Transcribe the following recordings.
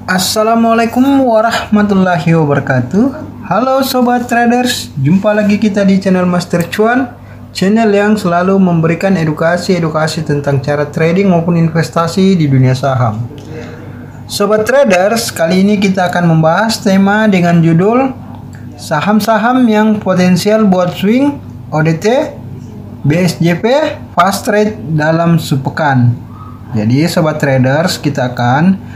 Assalamualaikum warahmatullahi wabarakatuh. Halo sobat traders, jumpa lagi kita di channel Master Cuan, channel yang selalu memberikan edukasi tentang cara trading maupun investasi di dunia saham. Sobat traders, kali ini kita akan membahas tema dengan judul saham-saham yang potensial buat swing, ODT, BSJP, fast trade dalam sepekan. Jadi sobat traders, kita akan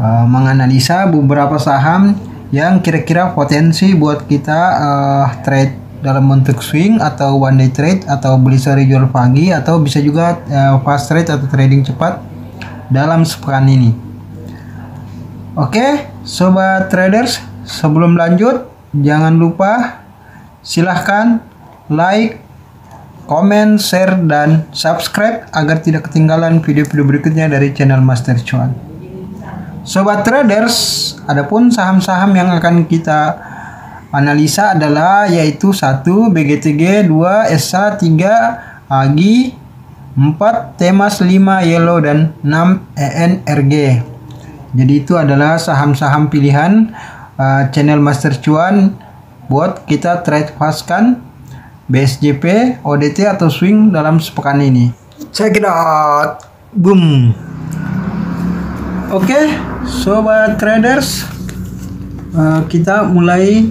menganalisa beberapa saham yang kira-kira potensi buat kita trade dalam bentuk swing atau one day trade atau beli sore jual pagi atau bisa juga fast trade atau trading cepat dalam sepekan ini. Oke, sobat traders, sebelum lanjut jangan lupa silahkan like, komen, share, dan subscribe agar tidak ketinggalan video-video berikutnya dari channel Master Cuan. Sobat traders, adapun saham-saham yang akan kita analisa adalah yaitu 1 BGTG, 2 SA, 3 AGI, 4 Temas, 5 Yellow, dan 6 ENRG. Jadi itu adalah saham-saham pilihan channel Master Cuan buat kita trade fast kan BSJP, ODT atau swing dalam sepekan ini. Check it out. Boom. Oke, sobat traders, kita mulai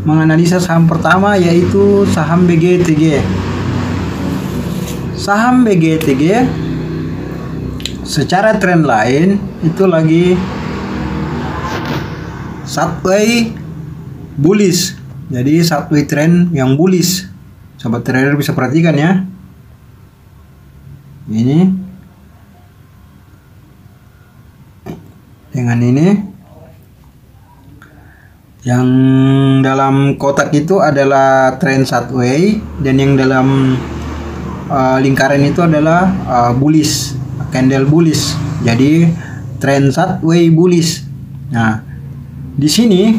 menganalisa saham pertama yaitu saham BGTG. Saham BGTG secara trend line itu lagi sideways bullish. Jadi sideways trend yang bullish. Sobat trader bisa perhatikan ya. Ini dengan ini yang dalam kotak itu adalah trend sideways dan yang dalam lingkaran itu adalah bullish, candle bullish. Jadi trend sideways bullish. Nah, di sini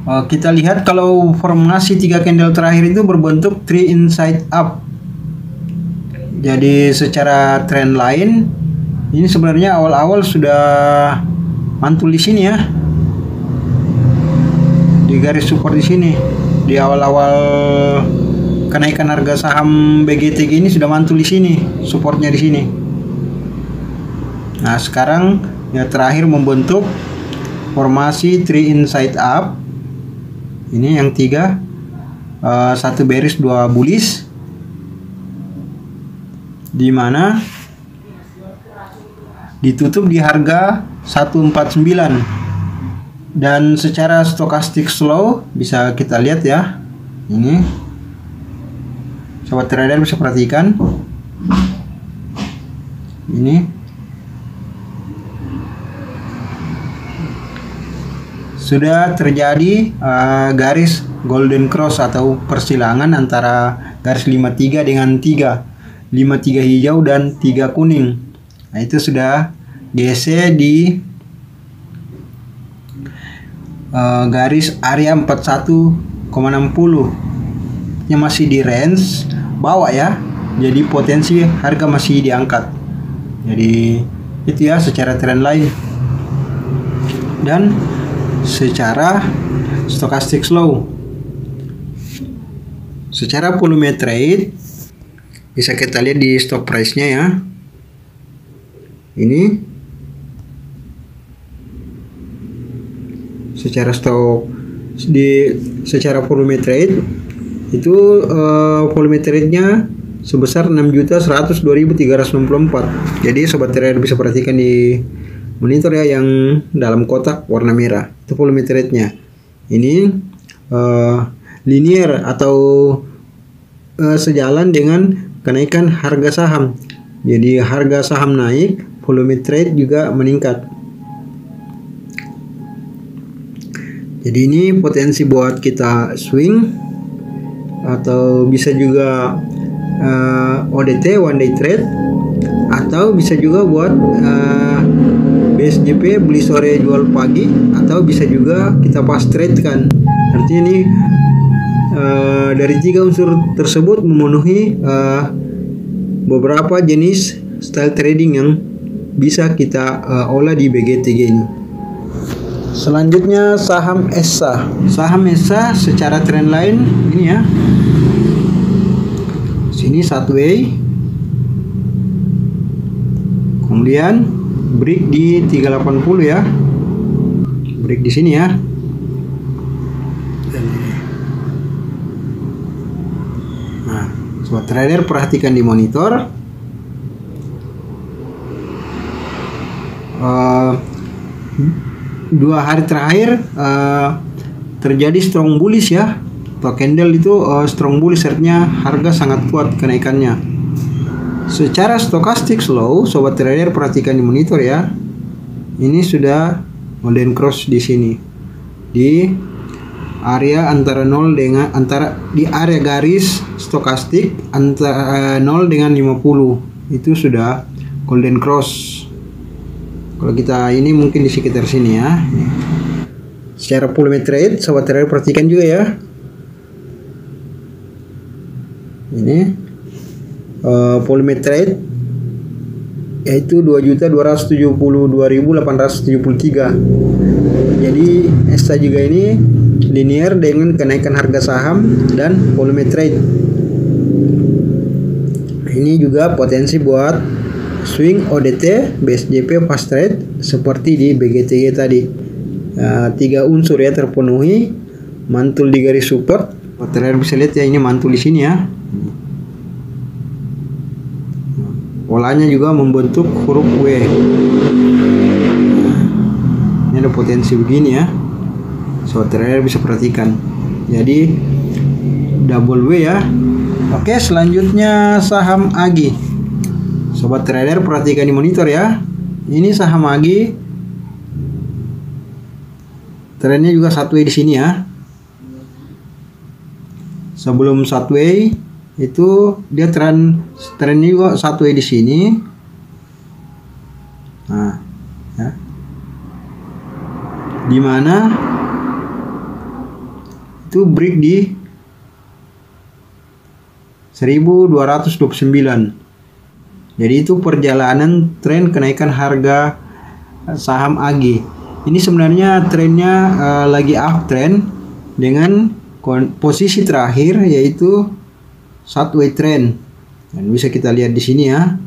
kita lihat kalau formasi 3 candle terakhir itu berbentuk 3 inside up. Jadi secara trend line ini sebenarnya awal-awal sudah mantul di sini ya, di garis support di sini. Di awal-awal kenaikan harga saham BGTG ini sudah mantul di sini, supportnya di sini. Nah sekarang ya terakhir membentuk formasi 3 inside up. Ini yang 3, 1 bearish 2 bullish, di mana ditutup di harga 149 dan secara stokastik slow bisa kita lihat ya. Ini sobat trader bisa perhatikan ini sudah terjadi garis golden cross atau persilangan antara garis 53 dengan 3 hijau dan 3 kuning. Nah itu sudah GC di garis area 41,60 yang masih di range bawah ya. Jadi potensi harga masih diangkat. Jadi itu ya secara trend line. Dan secara stochastic slow. Secara volume trade bisa kita lihat di stock price-nya ya. Ini secara stok secara volume trade itu volume trade-nya sebesar 6.102.364. Jadi sobat trader bisa perhatikan di monitor ya yang dalam kotak warna merah itu volume trade-nya. Ini linear atau sejalan dengan kenaikan harga saham. Jadi harga saham naik, volume trade juga meningkat. Jadi ini potensi buat kita swing atau bisa juga ODT one day trade atau bisa juga buat BSJP beli sore jual pagi atau bisa juga kita fast trade kan. Artinya ini dari 3 unsur tersebut memenuhi beberapa jenis style trading yang bisa kita olah di BGTG ini. Selanjutnya saham ESA. Saham ESA secara trendline ini ya. Sini Satway. Kemudian break di 380 ya. Break di sini ya. Nah, sobat trader perhatikan di monitor. Dua hari terakhir terjadi strong bullish ya, atau candle itu strong bullish, artinya harga sangat kuat kenaikannya. Secara stokastik slow, sobat trader perhatikan di monitor ya. Ini sudah golden cross di sini, di area antara 0 dengan di area garis stokastik antara 0 dengan 50 itu sudah golden cross. Kalau kita ini mungkin di sekitar sini ya. Secara volume trade, sobat trader perhatikan juga ya. Ini volume trade yaitu 2.272.873. Jadi ESA juga ini linear dengan kenaikan harga saham dan volume trade. Ini juga potensi buat swing ODT, BSJP, fast trade seperti di BGTG tadi. 3 unsur ya terpenuhi, mantul di garis support. Trader bisa lihat ya, ini mantul di sini ya. Polanya juga membentuk huruf W. Ini ada potensi begini ya. So trader bisa perhatikan. Jadi double W ya. Oke, selanjutnya saham AGI. Sobat trader perhatikan di monitor ya. Ini saham AGI. Trennya juga Satway di sini ya. Sebelum Satway itu dia trennya juga Satway di sini. Nah, ya. Dimana itu break di 1229. Jadi itu perjalanan tren kenaikan harga saham AGI. Ini sebenarnya trennya lagi uptrend dengan posisi terakhir yaitu Satway trend. Dan bisa kita lihat di sini ya.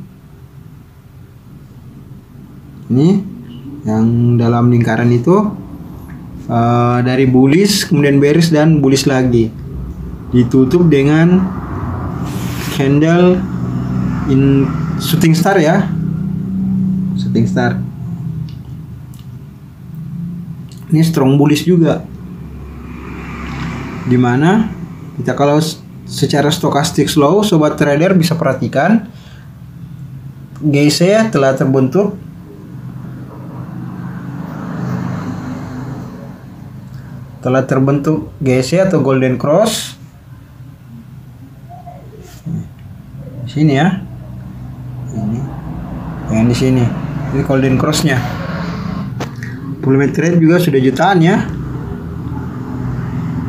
Ini yang dalam lingkaran itu dari bullish kemudian bearish dan bullish lagi. Ditutup dengan candle in shooting star ya, shooting star. Ini strong bullish juga, dimana kita kalau secara stokastik slow, sobat trader bisa perhatikan GC telah terbentuk GC atau golden cross sini ya. Ini yang di sini, ini golden crossnya. Volume trade juga sudah jutaan ya.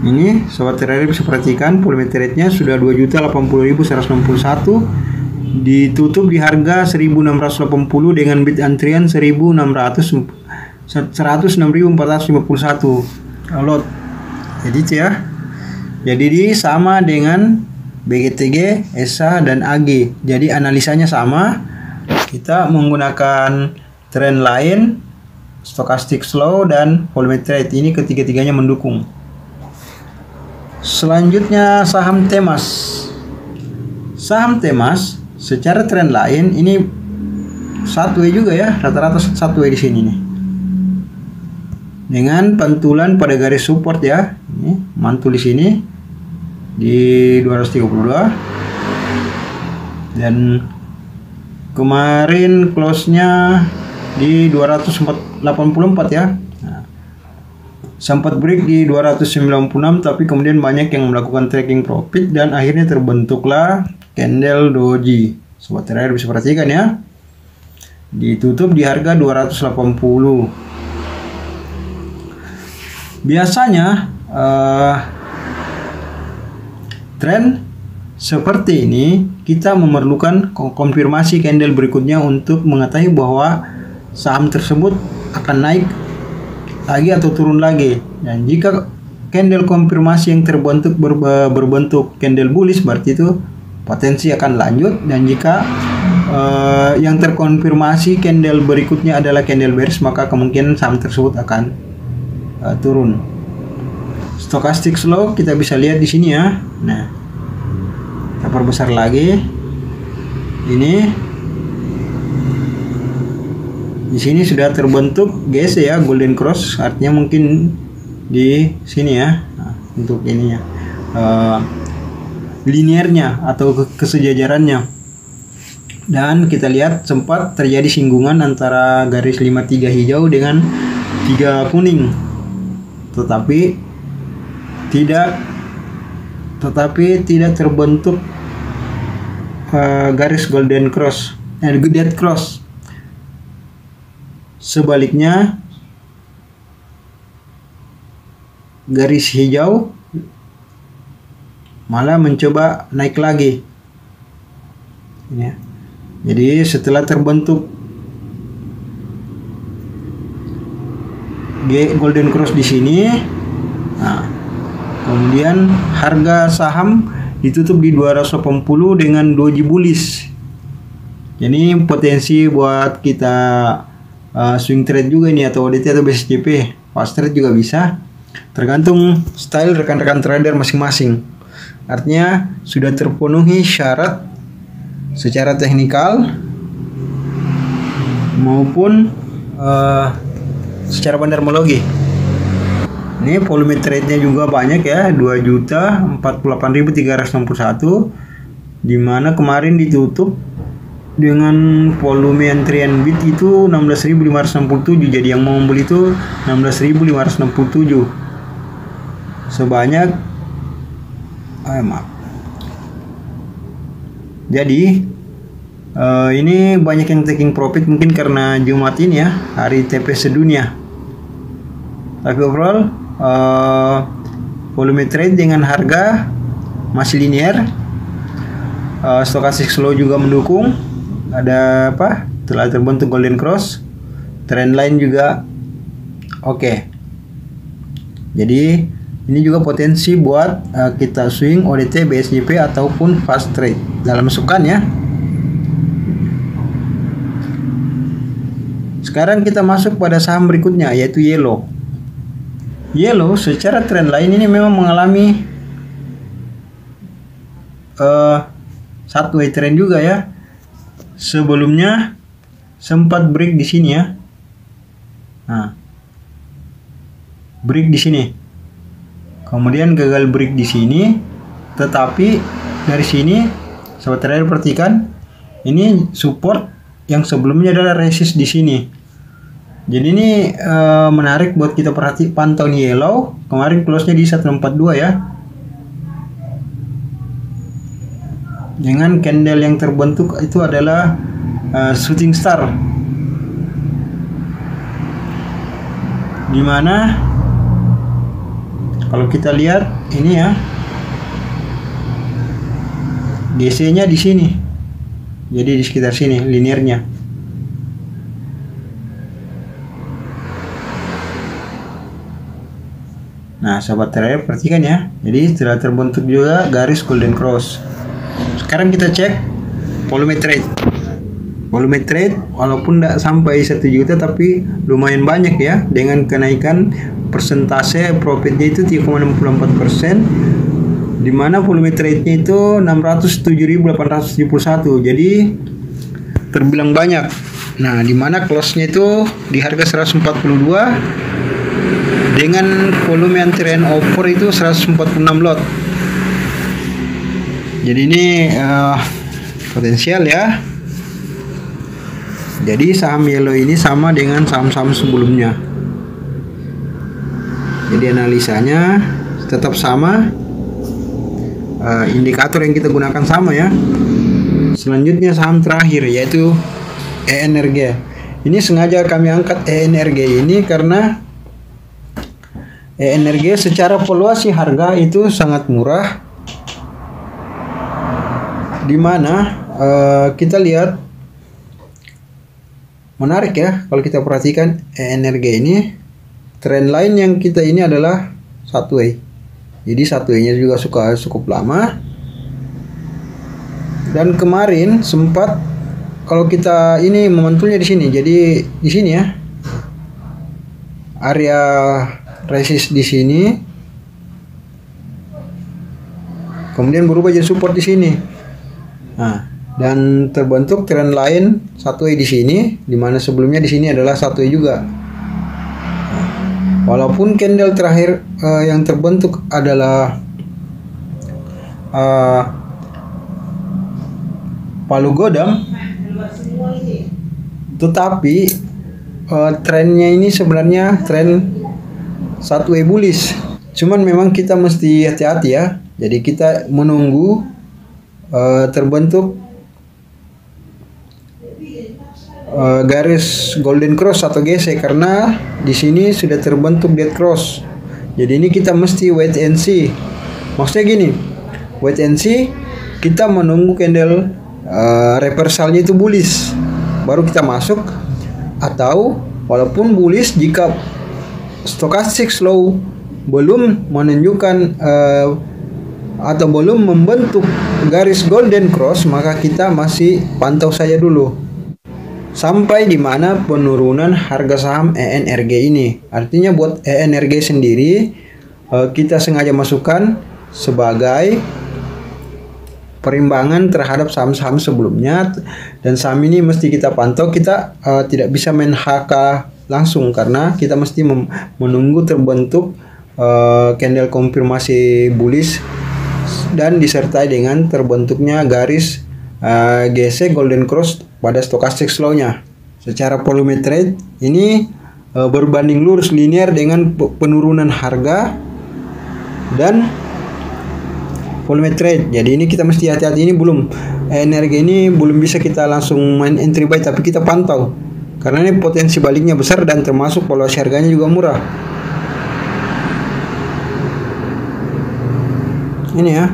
Ini sobat trader bisa perhatikan volume trade-nya sudah 2.080.161, ditutup di harga 1.680 dengan bid antrian 106.451 lot. Jadi itu ya. Jadi di sama dengan BGTG, ESA dan AGI. Jadi analisanya sama. Kita menggunakan trend lain, stokastik slow dan volume trade. Ini ketiga-tiganya mendukung. Selanjutnya saham Temas. Saham Temas secara trend lain ini Satway juga ya, rata-rata Satway di sini nih. Dengan pantulan pada garis support ya. Ini mantul di sini di 232 dan kemarin close-nya di 284 ya. Nah, sempat break di 296 tapi kemudian banyak yang melakukan tracking profit dan akhirnya terbentuklah candle doji. Sobat trader bisa perhatikan ya. Ditutup di harga 280. Biasanya tren seperti ini kita memerlukan konfirmasi candle berikutnya untuk mengetahui bahwa saham tersebut akan naik lagi atau turun lagi. Dan jika candle konfirmasi yang terbentuk berbentuk candle bullish, berarti itu potensi akan lanjut. Dan jika yang terkonfirmasi candle berikutnya adalah candle bearish, maka kemungkinan saham tersebut akan turun. Stochastic slow kita bisa lihat di sini ya. Nah, kita perbesar lagi. Ini di sini sudah terbentuk GC ya, golden cross, artinya mungkin di sini ya. Nah, untuk ininya linearnya atau kesejajarannya. Dan kita lihat sempat terjadi singgungan antara garis 53 hijau dengan 3 kuning, tetapi tidak terbentuk garis golden cross, dead cross. Sebaliknya, garis hijau malah mencoba naik lagi. Ini ya. Jadi setelah terbentuk golden cross di sini, nah, kemudian harga saham ditutup di 280 dengan doji bullish. Jadi potensi buat kita swing trade juga ini, atau ODT atau BSJP, fast trade juga bisa, tergantung style rekan-rekan trader masing-masing. Artinya sudah terpenuhi syarat secara teknikal maupun secara bandarmologi. Ini volume trade-nya juga banyak ya, 2.048.361, dimana kemarin ditutup dengan volume antrian bid itu 16.567. Jadi yang mau membeli itu 16.567 sebanyak jadi ini banyak yang taking profit, mungkin karena Jumat ini ya, hari TP sedunia. Tapi overall volume trade dengan harga masih linear. Stochastic slow juga mendukung. Ada apa? Telah terbentuk golden cross. Trend line juga oke. Jadi ini juga potensi buat kita swing ODT, BSJP ataupun fast trade dalam masukan ya. Sekarang kita masuk pada saham berikutnya, yaitu yellow. Yellow secara trend line ini memang mengalami sideways trend juga ya. Sebelumnya sempat break di sini ya. Nah, break di sini. Kemudian gagal break di sini, tetapi dari sini sobat trader perhatikan, ini support yang sebelumnya adalah resist di sini. Jadi ini menarik buat kita pantau nih yellow. Kemarin close-nya di 142 ya. Dengan candle yang terbentuk itu adalah shooting star, dimana kalau kita lihat ini ya, GC-nya di sini, jadi di sekitar sini linearnya. Nah, sobat trader perhatikan ya. Jadi setelah terbentuk juga garis golden cross. Sekarang kita cek volume trade. Volume trade walaupun tidak sampai 1 juta tapi lumayan banyak ya, dengan kenaikan persentase profitnya itu 3,64%, dimana volume trade-nya itu 607.871. Jadi terbilang banyak. Nah, dimana close-nya itu di harga 142 dengan volume antrian offer itu 146 lot. Jadi ini potensial ya. Jadi saham yellow ini sama dengan saham-saham sebelumnya. Jadi analisanya tetap sama, indikator yang kita gunakan sama ya. Selanjutnya saham terakhir yaitu ENRG. Ini sengaja kami angkat ENRG ini karena ENRG secara valuasi harga itu sangat murah, dimana kita lihat menarik ya kalau kita perhatikan ENRG ini. Trend lain yang kita ini adalah 1W. Jadi 1W-nya juga cukup lama. Dan kemarin sempat kalau kita ini memantulnya di sini. Jadi di sini ya. Area resist di sini. Kemudian berubah jadi support di sini. Nah, dan terbentuk trend lain 1W di sini, di mana sebelumnya di sini adalah 1W juga. Walaupun candle terakhir yang terbentuk adalah palu godam, tetapi trennya ini sebenarnya tren 1W bullish. Cuman memang kita mesti hati-hati ya. Jadi kita menunggu terbentuk garis golden cross atau GC, karena di sini sudah terbentuk dead cross. Jadi ini kita mesti wait and see. Maksudnya gini, wait and see, kita menunggu candle reversalnya itu bullish baru kita masuk, atau walaupun bullish jika stochastic slow belum menunjukkan atau belum membentuk garis golden cross, maka kita masih pantau saja dulu sampai di mana penurunan harga saham ENRG ini. Artinya buat ENRG sendiri kita sengaja masukkan sebagai perimbangan terhadap saham-saham sebelumnya, dan saham ini mesti kita pantau. Kita tidak bisa main HK langsung karena kita mesti menunggu terbentuk candle konfirmasi bullish dan disertai dengan terbentuknya garis GC golden cross pada stochastic slow-nya. Secara volume trade ini berbanding lurus linear dengan penurunan harga dan volume trade. Jadi ini kita mesti hati-hati, ini belum energi ini belum bisa kita langsung main entry buy, tapi kita pantau karena ini potensi baliknya besar dan termasuk valuasi harganya juga murah. Ini ya.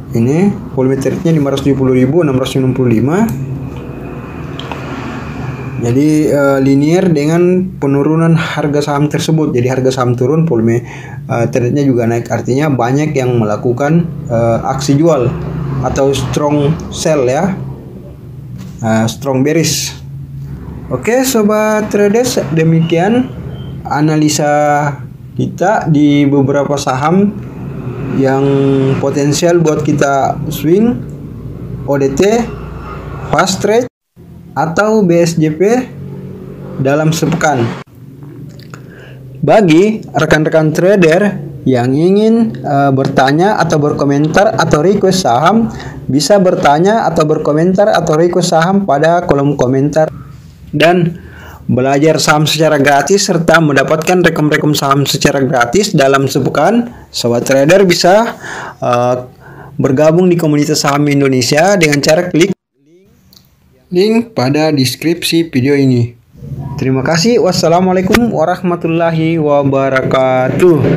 Ini volume trade-nya 570.695. Jadi linear dengan penurunan harga saham tersebut. Jadi harga saham turun, volume trade-nya juga naik. Artinya banyak yang melakukan aksi jual atau strong sell ya, strong bearish. Oke sobat traders, demikian analisa kita di beberapa saham yang potensial buat kita swing, ODT, fast trade atau BSJP dalam sepekan. Bagi rekan-rekan trader yang ingin bertanya atau berkomentar atau request saham, bisa bertanya atau berkomentar atau request saham pada kolom komentar, dan belajar saham secara gratis serta mendapatkan rekom-rekom saham secara gratis dalam sepekan. Sobat trader bisa bergabung di komunitas saham Indonesia dengan cara klik link pada deskripsi video ini. Terima kasih. Wassalamualaikum warahmatullahi wabarakatuh.